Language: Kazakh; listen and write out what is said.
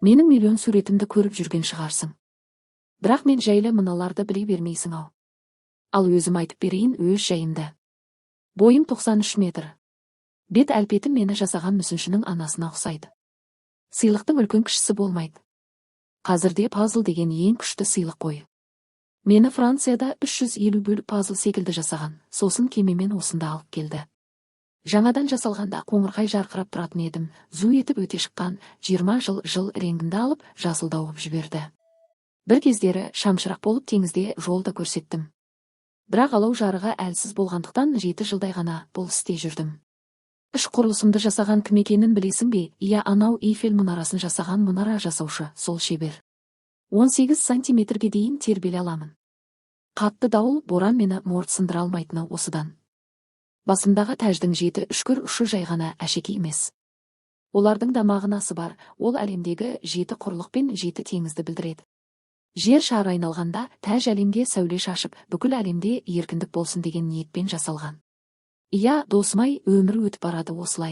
Менің миллион суретімді көріп жүрген шығарсың. Бірақ мен жайлы мыналарды біле бермейсің-ау. Ал өзім айтып берейін өз жайымды. Бойым 93 метр. Бет әлпетім мені жасаған мүсіншінің анасына ұқсайды. Сыйлықтың үлкен кішісі болмайды. Қазірде пазл деген ең күшті сыйлық қой. Мені Францияда 350 бөліп пазл секілді жасаған, сосын кемемен осында алып келді. Жаңадан жасалғанда қоңырқай жарқырап тұратын едім, зу етіп өте шыққан, 20 жыл реңгімді алып, жасылдауып жіберді. Бір кездері шамшырақ болып теңізде жолда көрсеттім. Бірақ алау жарығы әлсіз болғандықтан 7 жылдай ғана бұл істе жүрдім. Іш құрылысымды жасаған кім екенін білесің бе? Иә, анау Эйфель мұнарасын жасаған мұнара жасаушы, сол шебер. 18 сантиметрге дейін тербеле аламын. Қатты дауыл, боран мені морт сындыра алмайтыны осыдан. Басымдағы тәждің 7 үшкір ұшы жай ғана әшекей емес. Олардың да мағынасы бар, ол әлемдегі 7 құрлық пен 7 теңізді білдіреді. Жер шары айналғанда тәж әлемге сәуле шашып, бүкіл әлемде еркіндік болсын деген ниетпен жасалған. Иә, досым-ай, өмір өтіп барады осылай.